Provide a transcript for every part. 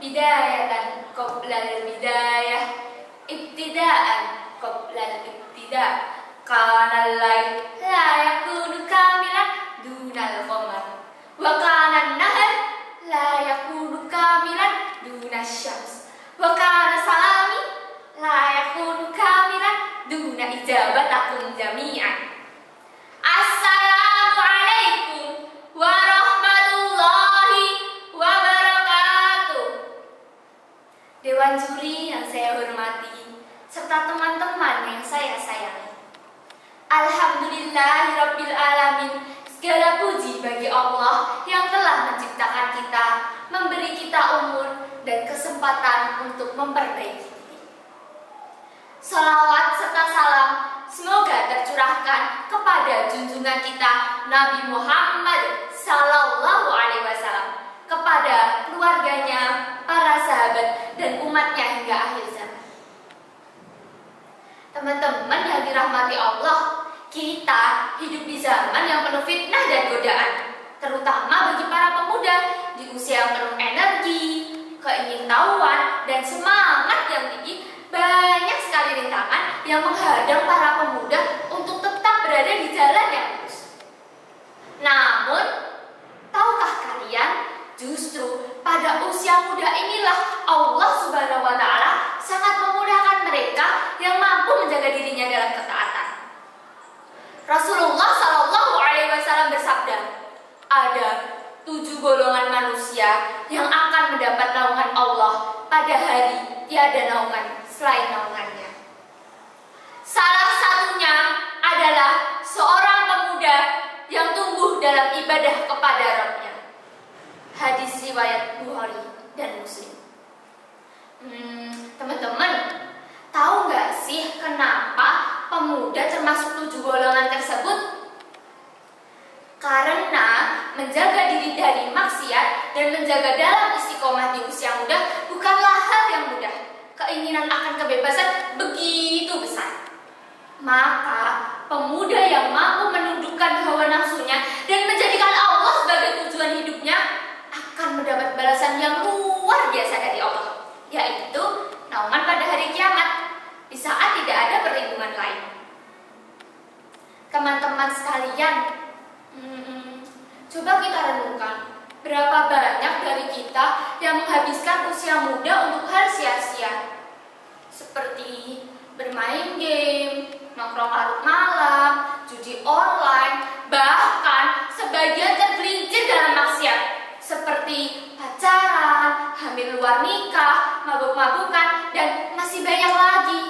bidayatan qoblal bidayah, ibtidaan qoblal ibtida, kana al-lail la yakunu kamilan dunal qamar, wa kana an-nahar la yakunu kamilan dunas syams, wa kana salami la yakunu kamilan duna ijabatakum jami'an. Assalamualaikum warahmatullahi wabarakatuh. Dewan juri yang saya hormati, serta teman-teman yang saya sayangi. Alhamdulillahirabbil alamin. Segala puji bagi Allah yang telah menciptakan kita, memberi kita umur dan kesempatan untuk memperbaiki diri. Salawat serta salam semoga tercurahkan kepada junjungan kita Nabi Muhammad Sallallahu Alaihi Wasallam, kepada keluarganya, para sahabat dan umatnya hingga akhir zaman. Teman-teman yang dirahmati Allah, kita hidup di zaman yang penuh fitnah dan godaan, terutama bagi para pemuda di usia yang penuh energi, keingintahuan dan semangat yang tinggi. Banyak sekali rintangan yang menghadang para pemuda untuk tetap berada di jalan yang lurus. Namun, tahukah kalian, justru pada usia muda inilah Allah Subhanahu wa Ta'ala sangat memudahkan mereka yang mampu menjaga dirinya dalam ketaatan. Rasulullah Shallallahu Alaihi Wasallam bersabda, ada 7 golongan manusia yang akan mendapat naungan Allah pada hari tiada naungan selain naungannya. Salah satunya adalah seorang pemuda yang tumbuh dalam ibadah kepada Rabb-Nya. Hadis riwayat Bukhari dan Muslim. Teman-teman, tahu nggak sih kenapa pemuda termasuk 7 golongan tersebut? Karena menjaga diri dari maksiat dan menjaga dalam istiqomah di usia muda bukanlah hal yang mudah. Keinginan akan kebebasan begitu besar. Maka pemuda yang mampu menundukkan hawa nafsunya dan menjadikan Allah sebagai tujuan hidupnya akan mendapat balasan yang luar biasa dari Allah, yaitu naungan pada hari kiamat di saat tidak ada perlindungan lain. Teman-teman sekalian, coba kita renungkan, berapa banyak dari kita yang menghabiskan usia muda untuk hal sia-sia, seperti bermain game, nongkrong larut malam, judi online, bahkan sebagian tergelincir dalam maksiat seperti pacaran, hamil luar nikah, mabuk-mabukan, dan masih banyak lagi.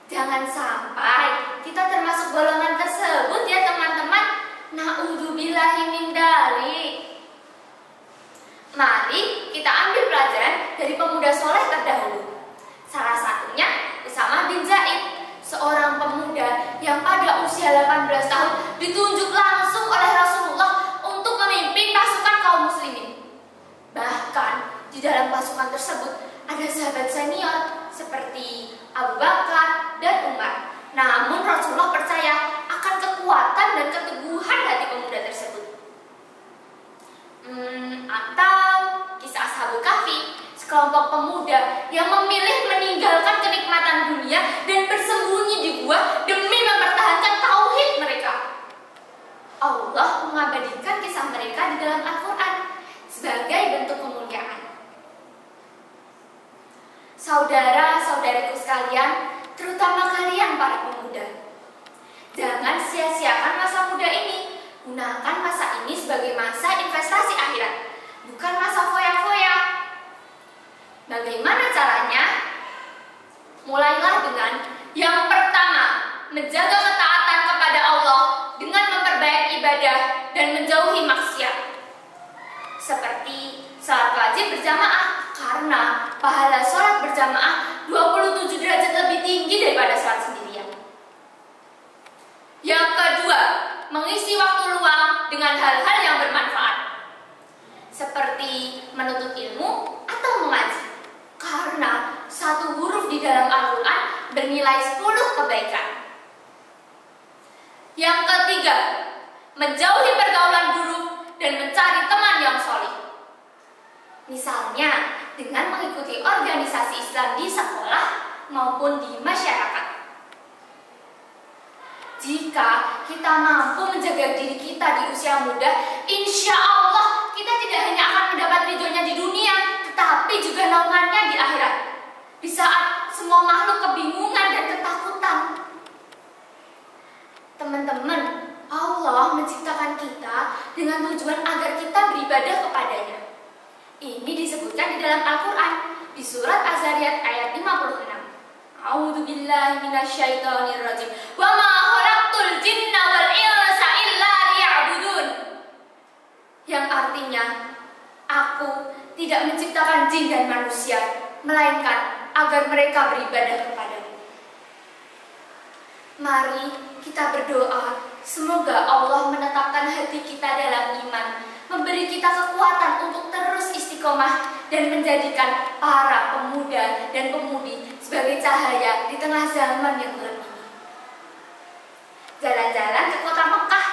Jangan sampai kita termasuk golongan tersebut ya teman-teman. Na'udzubillahi min dzalik. Mari kita ambil pelajaran dari pemuda soleh terdahulu. Salah satunya Usamah bin Zaid, seorang pemuda yang pada usia 18 tahun ditunjuk langsung oleh Rasulullah untuk memimpin pasukan kaum muslimin. Bahkan di dalam pasukan tersebut ada sahabat senior seperti Abu Bakar dan Umar. Namun Rasulullah percaya akan kekuatan dan keteguhan hati pemuda tersebut. Atau kisah Ashabul Kahfi, sekelompok pemuda yang memilih meninggalkan kenikmatan dunia dan bersembunyi di gua demi mempertahankan tauhid mereka. Allah mengabadikan kisah mereka di dalam Al-Quran sebagai bentuk kemuliaan. Saudara-saudariku sekalian, terutama kalian para pemuda, jangan sia-siakan masa muda ini. Gunakan masa ini sebagai masa investasi akhirat, bukan masa foya-foya. Bagaimana caranya? Mulailah dengan yang pertama, menjaga ketaatan kepada Allah dengan memperbaiki ibadah dan menjauhi maksiat. Seperti salat wajib berjamaah, karena pahala sholat berjamaah 27 derajat lebih tinggi daripada sholat sendirian. Yang kedua, mengisi waktu luang dengan hal-hal yang bermanfaat, seperti menuntut ilmu atau mengaji, karena satu huruf di dalam Al-Quran bernilai 10 kebaikan. Yang ketiga, menjauhi pergaulan buruk dan mencari teman yang solih. Misalnya, Islam di sekolah maupun di masyarakat. Jika kita mampu menjaga diri kita di usia muda, insya Allah kita tidak hanya akan mendapat ridhonya di dunia, tetapi juga naungannya di akhirat. Di saat semua makhluk kebingungan dan ketakutan. Teman-teman, Allah menciptakan kita dengan tujuan agar kita beribadah kepadanya. Ini disebutkan di dalam Al-Quran di surat Az-Zariyat ayat 56. A'udzubillahi minasyaitonirrajim. Wa ma khalaqtul jinna wal insa illa liya'budun. Yang artinya, aku tidak menciptakan jin dan manusia, melainkan agar mereka beribadah kepadamu. Mari kita berdoa, semoga Allah menetapkan hati kita dalam iman, memberi kita kekuatan untuk terus istiqomah dan menjadikan para pemuda dan pemudi sebagai cahaya di tengah zaman yang gelap ini. Jalan-jalan ke kota Mekah,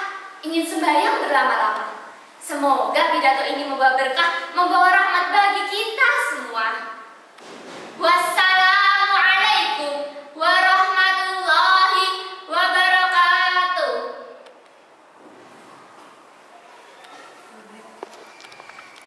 ingin sembahyang berlama-lama. Semoga pidato ini membawa